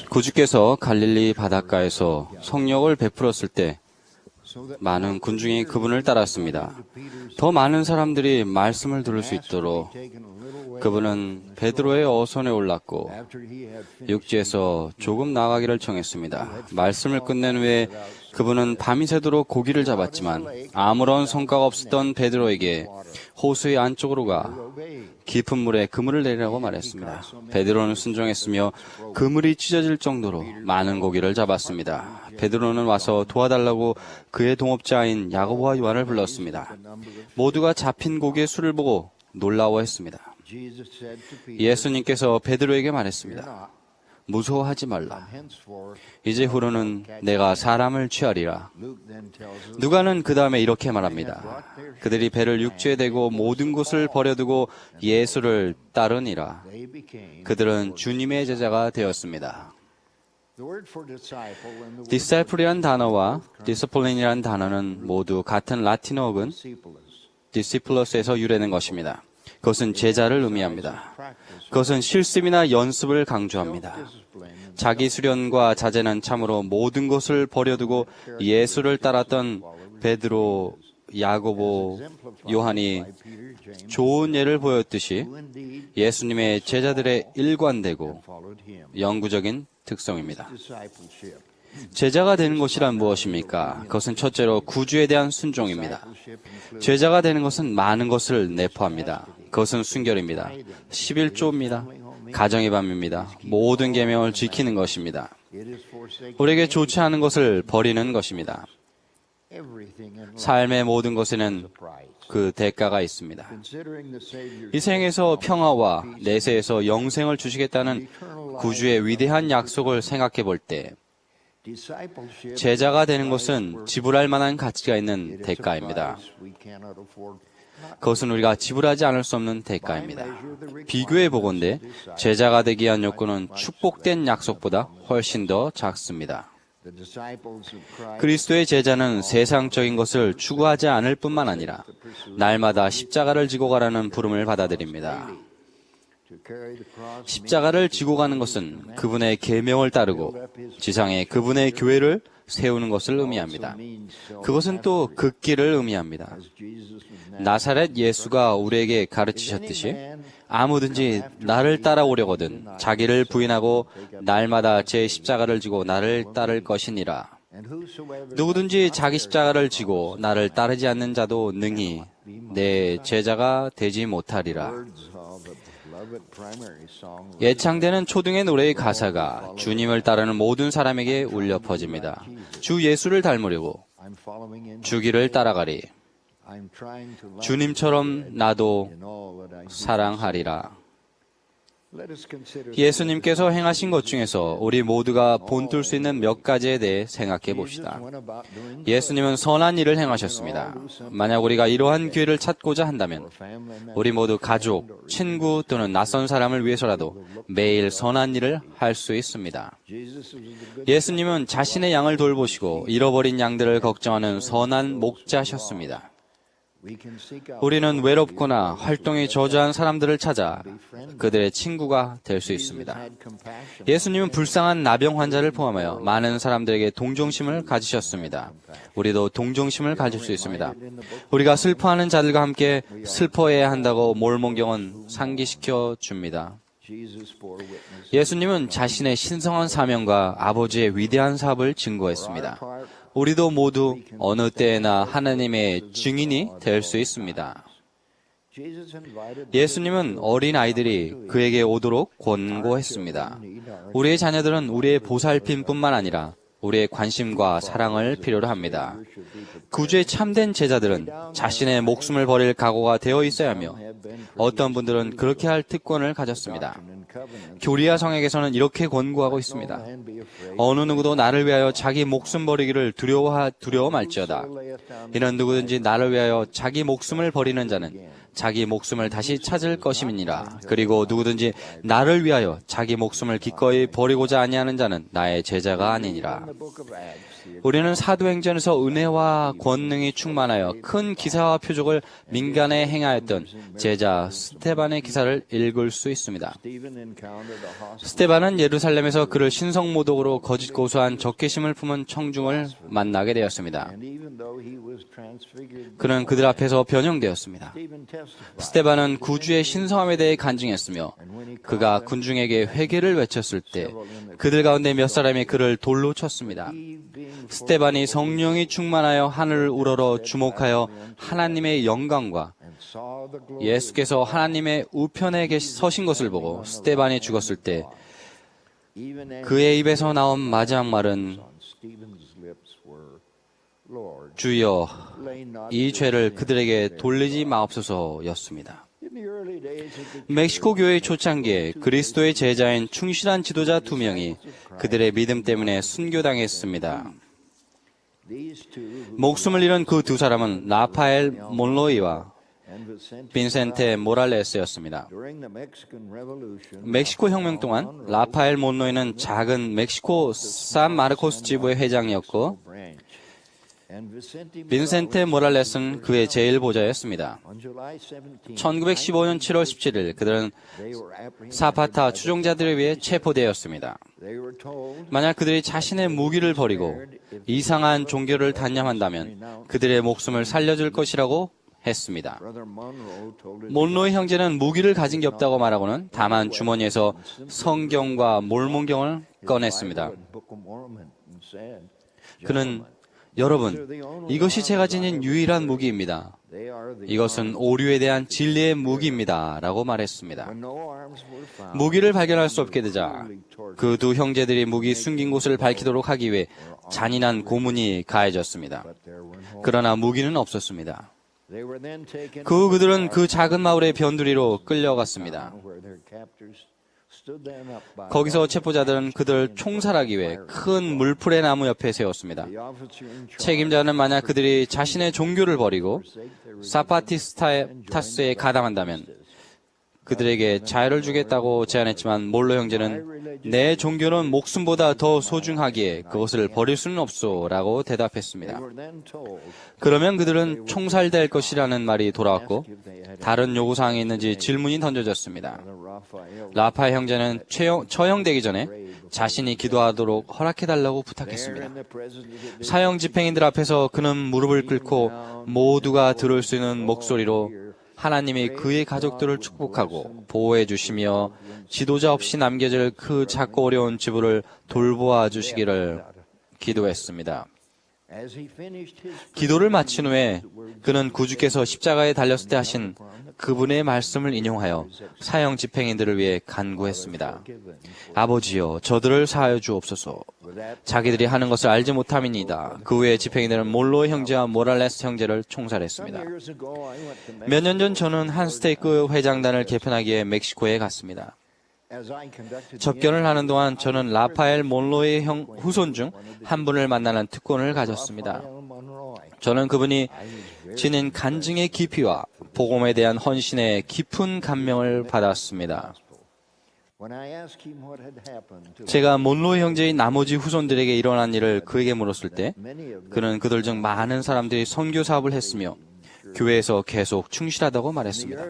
구주께서 갈릴리 바닷가에서 성령을 베풀었을 때 많은 군중이 그분을 따랐습니다. 더 많은 사람들이 말씀을 들을 수 있도록 그분은 베드로의 어선에 올랐고 육지에서 조금 나가기를 청했습니다. 말씀을 끝낸 후에 그분은 밤이 새도록 고기를 잡았지만 아무런 성과가 없었던 베드로에게 호수의 안쪽으로 가 깊은 물에 그물을 내리라고 말했습니다. 베드로는 순종했으며 그물이 찢어질 정도로 많은 고기를 잡았습니다. 베드로는 와서 도와달라고 그의 동업자인 야고보와 요한을 불렀습니다. 모두가 잡힌 고기의 수를 보고 놀라워했습니다. 예수님께서 베드로에게 말했습니다. 무서워하지 말라. 이제후로는 내가 사람을 취하리라. 누가는 그 다음에 이렇게 말합니다. 그들이 배를 육지에 대고 모든 것을 버려두고 예수를 따르니라. 그들은 주님의 제자가 되었습니다. disciple이란 단어와 discipline이란 단어는 모두 같은 라틴어어근 discipulos에서 유래된 것입니다. 그것은 제자를 의미합니다. 그것은 실습이나 연습을 강조합니다. 자기 수련과 자제는 참으로 모든 것을 버려두고 예수를 따랐던 베드로, 야고보, 요한이 좋은 예를 보였듯이 예수님의 제자들의 일관되고 영구적인 특성입니다. 제자가 되는 것이란 무엇입니까? 그것은 첫째로 구주에 대한 순종입니다. 제자가 되는 것은 많은 것을 내포합니다. 그것은 순결입니다. 11조입니다. 가정의 밤입니다. 모든 계명을 지키는 것입니다. 우리에게 좋지 않은 것을 버리는 것입니다. 삶의 모든 것에는 그 대가가 있습니다. 이 생에서 평화와 내세에서 영생을 주시겠다는 구주의 위대한 약속을 생각해 볼 때 제자가 되는 것은 지불할 만한 가치가 있는 대가입니다. 그것은 우리가 지불하지 않을 수 없는 대가입니다. 비교해 보건대 제자가 되기 위한 요건은 축복된 약속보다 훨씬 더 작습니다. 그리스도의 제자는 세상적인 것을 추구하지 않을 뿐만 아니라 날마다 십자가를 지고 가라는 부름을 받아들입니다. 십자가를 지고 가는 것은 그분의 계명을 따르고 지상에 그분의 교회를 세우는 것을 의미합니다. 그것은 또 그 길을 의미합니다. 나사렛 예수가 우리에게 가르치셨듯이 아무든지 나를 따라오려거든 자기를 부인하고 날마다 제 십자가를 지고 나를 따를 것이니라. 누구든지 자기 십자가를 지고 나를 따르지 않는 자도 능히 내 제자가 되지 못하리라. 예창되는 초등의 노래의 가사가 주님을 따르는 모든 사람에게 울려 퍼집니다. 주 예수를 닮으려고 주길을 따라가리. 주님처럼 나도 사랑하리라. 예수님께서 행하신 것 중에서 우리 모두가 본뜰 수 있는 몇 가지에 대해 생각해 봅시다. 예수님은 선한 일을 행하셨습니다. 만약 우리가 이러한 기회를 찾고자 한다면 우리 모두 가족, 친구 또는 낯선 사람을 위해서라도 매일 선한 일을 할 수 있습니다. 예수님은 자신의 양을 돌보시고 잃어버린 양들을 걱정하는 선한 목자셨습니다. 우리는 외롭거나 활동이 저조한 사람들을 찾아 그들의 친구가 될 수 있습니다. 예수님은 불쌍한 나병 환자를 포함하여 많은 사람들에게 동정심을 가지셨습니다. 우리도 동정심을 가질 수 있습니다. 우리가 슬퍼하는 자들과 함께 슬퍼해야 한다고 몰몬경은 상기시켜 줍니다. 예수님은 자신의 신성한 사명과 아버지의 위대한 사업을 증거했습니다. 우리도 모두 어느 때에나 하나님의 증인이 될 수 있습니다. 예수님은 어린 아이들이 그에게 오도록 권고했습니다. 우리의 자녀들은 우리의 보살핌뿐만 아니라 우리의 관심과 사랑을 필요로 합니다. 구주의 참된 제자들은 자신의 목숨을 버릴 각오가 되어 있어야 하며 어떤 분들은 그렇게 할 특권을 가졌습니다. 교리야 성역에서는 이렇게 권고하고 있습니다. 어느 누구도 나를 위하여 자기 목숨 버리기를 두려워 말지어다. 이는 누구든지 나를 위하여 자기 목숨을 버리는 자는 자기 목숨을 다시 찾을 것임이니라. 그리고 누구든지 나를 위하여 자기 목숨을 기꺼이 버리고자 아니하는 자는 나의 제자가 아니니라. 우리는 사도행전에서 은혜와 권능이 충만하여 큰 기사와 표적을 민간에 행하였던 제자 스데반의 기사를 읽을 수 있습니다. 스데반은 예루살렘에서 그를 신성모독으로 거짓 고소한 적개심을 품은 청중을 만나게 되었습니다. 그는 그들 앞에서 변형되었습니다. 스데반은 구주의 신성함에 대해 간증했으며 그가 군중에게 회개를 외쳤을 때 그들 가운데 몇 사람이 그를 돌로 쳤습니다. 스데반이 성령이 충만하여 하늘을 우러러 주목하여 하나님의 영광과 예수께서 하나님의 우편에 서신 것을 보고 스데반이 죽었을 때 그의 입에서 나온 마지막 말은 주여 이 죄를 그들에게 돌리지 마옵소서였습니다. 멕시코 교회의 초창기에 그리스도의 제자인 충실한 지도자 2명이 그들의 믿음 때문에 순교당했습니다. 목숨을 잃은 그 두 사람은 라파엘 몬로이와 빈센테 모랄레스였습니다. 멕시코 혁명 동안 라파엘 몬로이는 작은 멕시코 산 마르코스 지부의 회장이었고 빈센테 모랄레스는 그의 제1보좌였습니다. 1915년 7월 17일 그들은 사파타 추종자들에 의해 체포되었습니다. 만약 그들이 자신의 무기를 버리고 이상한 종교를 단념한다면 그들의 목숨을 살려줄 것이라고 했습니다. 몬로이 형제는 무기를 가진 게 없다고 말하고는 다만 주머니에서 성경과 몰몬경을 꺼냈습니다. 그는 여러분, 이것이 제가 지닌 유일한 무기입니다. 이것은 오류에 대한 진리의 무기입니다. 라고 말했습니다. 무기를 발견할 수 없게 되자 그 두 형제들이 무기 숨긴 곳을 밝히도록 하기 위해 잔인한 고문이 가해졌습니다. 그러나 무기는 없었습니다. 그들은 그 작은 마을의 변두리로 끌려갔습니다. 거기서 체포자들은 그들을 총살하기 위해 큰 물풀의 나무 옆에 세웠습니다. 책임자는 만약 그들이 자신의 종교를 버리고 사파티스타스에 가담한다면 그들에게 자유를 주겠다고 제안했지만 몰로 형제는 내 종교는 목숨보다 더 소중하기에 그것을 버릴 수는 없소 라고 대답했습니다. 그러면 그들은 총살될 것이라는 말이 돌아왔고 다른 요구사항이 있는지 질문이 던져졌습니다. 라파엘 형제는 처형되기 전에 자신이 기도하도록 허락해달라고 부탁했습니다. 사형 집행인들 앞에서 그는 무릎을 꿇고 모두가 들을 수 있는 목소리로 하나님이 그의 가족들을 축복하고 보호해 주시며 지도자 없이 남겨질 그 작고 어려운 지부를 돌보아 주시기를 기도했습니다. 기도를 마친 후에 그는 구주께서 십자가에 달렸을 때 하신 그분의 말씀을 인용하여 사형 집행인들을 위해 간구했습니다. 아버지여, 저들을 사하여 주옵소서. 자기들이 하는 것을 알지 못함이니이다. 그 후에 집행인들은 몰로 형제와 모랄레스 형제를 총살했습니다. 몇 년 전 저는 한 스테이크 회장단을 개편하기에 멕시코에 갔습니다. 접견을 하는 동안 저는 라파엘 몬로의 후손 중 한 분을 만나는 특권을 가졌습니다. 저는 그분이 지닌 간증의 깊이와 복음에 대한 헌신에 깊은 감명을 받았습니다. 제가 몬로 형제의 나머지 후손들에게 일어난 일을 그에게 물었을 때 그는 그들 중 많은 사람들이 선교 사업을 했으며 교회에서 계속 충실하다고 말했습니다.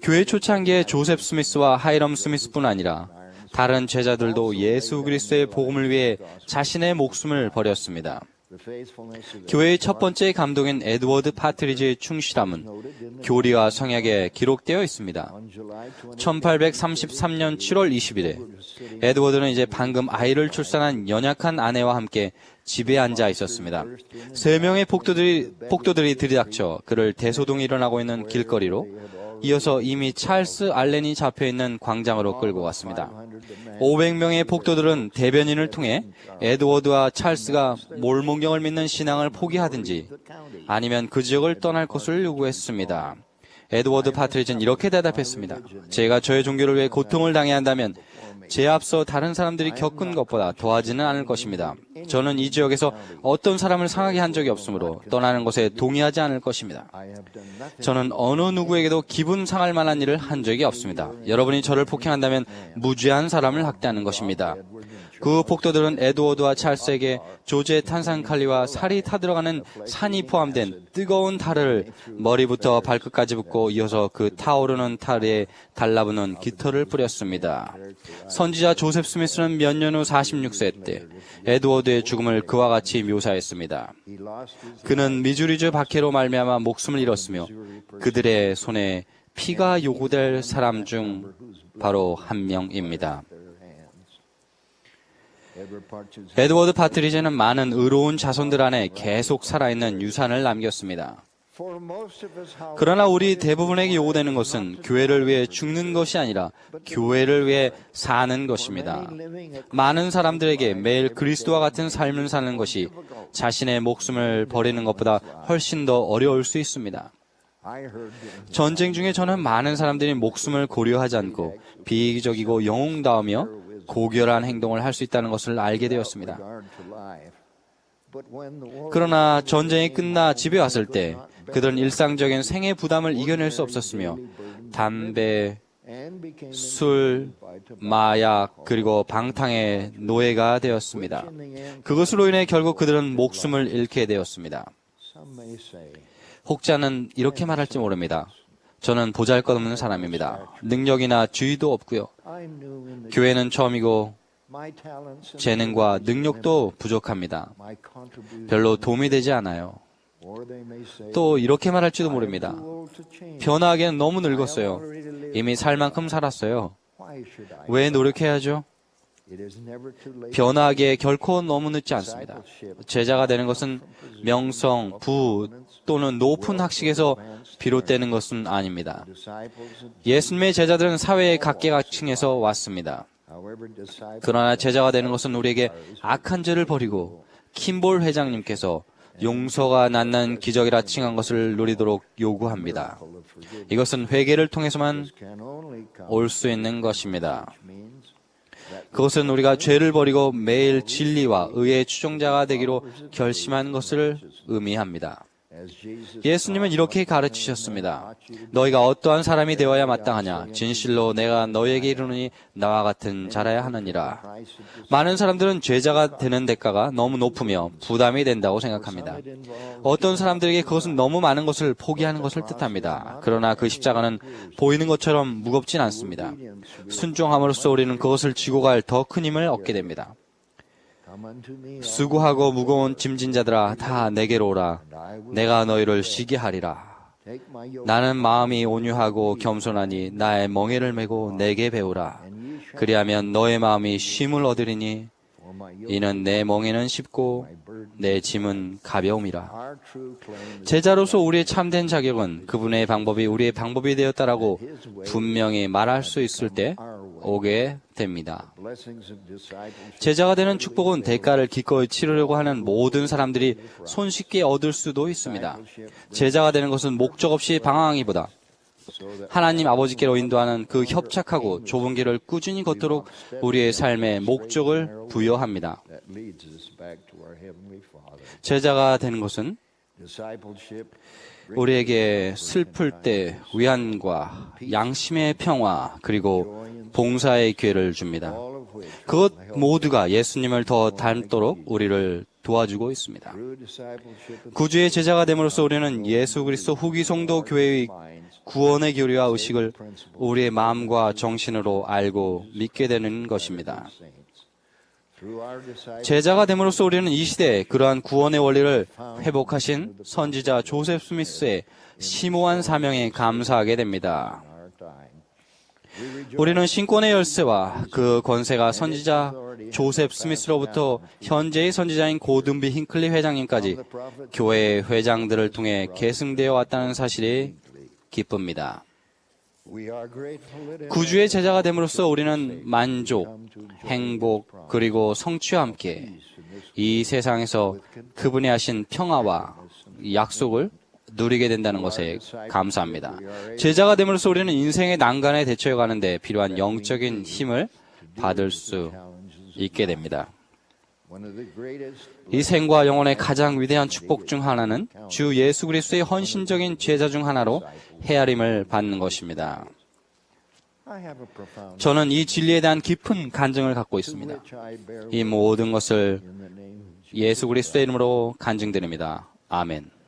교회 초창기에 조셉 스미스와 하이럼 스미스뿐 아니라 다른 제자들도 예수 그리스도의 복음을 위해 자신의 목숨을 버렸습니다. 교회의 첫 번째 감독인 에드워드 파트리지의 충실함은 교리와 성약에 기록되어 있습니다. 1833년 7월 20일에 에드워드는 이제 방금 아이를 출산한 연약한 아내와 함께 집에 앉아 있었습니다. 3명의 폭도들이 들이닥쳐 그를 대소동이 일어나고 있는 길거리로 이어서 이미 찰스 알렌이 잡혀있는 광장으로 끌고 갔습니다. 500명의 폭도들은 대변인을 통해 에드워드와 찰스가 몰몬경을 믿는 신앙을 포기하든지 아니면 그 지역을 떠날 것을 요구했습니다. 에드워드 파트리지는 이렇게 대답했습니다. 제가 저의 종교를 위해 고통을 당해야 한다면 제 앞서 다른 사람들이 겪은 것보다 더하지는 않을 것입니다. 저는 이 지역에서 어떤 사람을 상하게 한 적이 없으므로 떠나는 것에 동의하지 않을 것입니다. 저는 어느 누구에게도 기분 상할 만한 일을 한 적이 없습니다. 여러분이 저를 폭행한다면 무죄한 사람을 학대하는 것입니다. 그 폭도들은 에드워드와 찰스에게 조제 탄산칼리와 살이 타들어가는 산이 포함된 뜨거운 탈을 머리부터 발끝까지 붓고 이어서 그 타오르는 탈에 달라붙는 깃털을 뿌렸습니다. 선지자 조셉 스미스는 몇 년 후 46세 때 에드워드의 죽음을 그와 같이 묘사했습니다. 그는 미주리주 박해로 말미암아 목숨을 잃었으며 그들의 손에 피가 요구될 사람 중 바로 한 명입니다. 에드워드 파트리제는 많은 의로운 자손들 안에 계속 살아있는 유산을 남겼습니다. 그러나 우리 대부분에게 요구되는 것은 교회를 위해 죽는 것이 아니라 교회를 위해 사는 것입니다. 많은 사람들에게 매일 그리스도와 같은 삶을 사는 것이 자신의 목숨을 버리는 것보다 훨씬 더 어려울 수 있습니다. 전쟁 중에 저는 많은 사람들이 목숨을 고려하지 않고 비이기적이고 영웅다우며 고결한 행동을 할 수 있다는 것을 알게 되었습니다. 그러나 전쟁이 끝나 집에 왔을 때 그들은 일상적인 생애 부담을 이겨낼 수 없었으며 담배, 술, 마약, 그리고 방탕의 노예가 되었습니다. 그것으로 인해 결국 그들은 목숨을 잃게 되었습니다. 혹자는 이렇게 말할지 모릅니다. 저는 보잘것없는 사람입니다. 능력이나 지위도 없고요. 교회는 처음이고 재능과 능력도 부족합니다. 별로 도움이 되지 않아요. 또 이렇게 말할지도 모릅니다. 변화하기엔 너무 늙었어요. 이미 살 만큼 살았어요. 왜 노력해야죠? 변화하기에 결코 너무 늦지 않습니다. 제자가 되는 것은 명성, 부 또는 높은 학식에서 비롯되는 것은 아닙니다. 예수님의 제자들은 사회의 각계각층에서 왔습니다. 그러나 제자가 되는 것은 우리에게 악한 죄를 버리고 킴볼 회장님께서 용서가 낫는 기적이라 칭한 것을 누리도록 요구합니다. 이것은 회개를 통해서만 올 수 있는 것입니다. 그것은 우리가 죄를 버리고 매일 진리와 의의 추종자가 되기로 결심한 것을 의미합니다. 예수님은 이렇게 가르치셨습니다. 너희가 어떠한 사람이 되어야 마땅하냐? 진실로 내가 너희에게 이르노니 나와 같은 자라야 하느니라. 많은 사람들은 제자가 되는 대가가 너무 높으며 부담이 된다고 생각합니다. 어떤 사람들에게 그것은 너무 많은 것을 포기하는 것을 뜻합니다. 그러나 그 십자가는 보이는 것처럼 무겁진 않습니다. 순종함으로써 우리는 그것을 지고 갈 더 큰 힘을 얻게 됩니다. 수고하고 무거운 짐진 자들아 다 내게로 오라. 내가 너희를 쉬게 하리라. 나는 마음이 온유하고 겸손하니 나의 멍에를 메고 내게 배우라. 그리하면 너의 마음이 쉼을 얻으리니 이는 내 멍에는 쉽고 내 짐은 가벼움이라. 제자로서 우리의 참된 자격은 그분의 방법이 우리의 방법이 되었다라고 분명히 말할 수 있을 때 오게 됩니다. 제자가 되는 축복은 대가를 기꺼이 치르려고 하는 모든 사람들이 손쉽게 얻을 수도 있습니다. 제자가 되는 것은 목적 없이 방황하기보다 하나님 아버지께로 인도하는 그 협착하고 좁은 길을 꾸준히 걷도록 우리의 삶에 목적을 부여합니다. 제자가 되는 것은 우리에게 슬플 때 위안과 양심의 평화 그리고 봉사의 기회를 줍니다. 그것 모두가 예수님을 더 닮도록 우리를 도와주고 있습니다. 구주의 제자가 됨으로써 우리는 예수 그리스도 후기 성도 교회의 구원의 교리와 의식을 우리의 마음과 정신으로 알고 믿게 되는 것입니다. 제자가 됨으로써 우리는 이 시대에 그러한 구원의 원리를 회복하신 선지자 조셉 스미스의 심오한 사명에 감사하게 됩니다. 우리는 신권의 열쇠와 그 권세가 선지자 조셉 스미스로부터 현재의 선지자인 고든비 힌클리 회장님까지 교회의 회장들을 통해 계승되어 왔다는 사실이 기쁩니다. 구주의 제자가 됨으로써 우리는 만족, 행복, 그리고 성취와 함께 이 세상에서 그분이 하신 평화와 약속을 누리게 된다는 것에 감사합니다. 제자가 됨으로써 우리는 인생의 난관에 대처해 가는데 필요한 영적인 힘을 받을 수 있게 됩니다. 이 생과 영혼의 가장 위대한 축복 중 하나는 주 예수 그리스도의 헌신적인 제자 중 하나로 헤아림을 받는 것입니다. 저는 이 진리에 대한 깊은 간증을 갖고 있습니다. 이 모든 것을 예수 그리스도의 이름으로 간증드립니다. 아멘.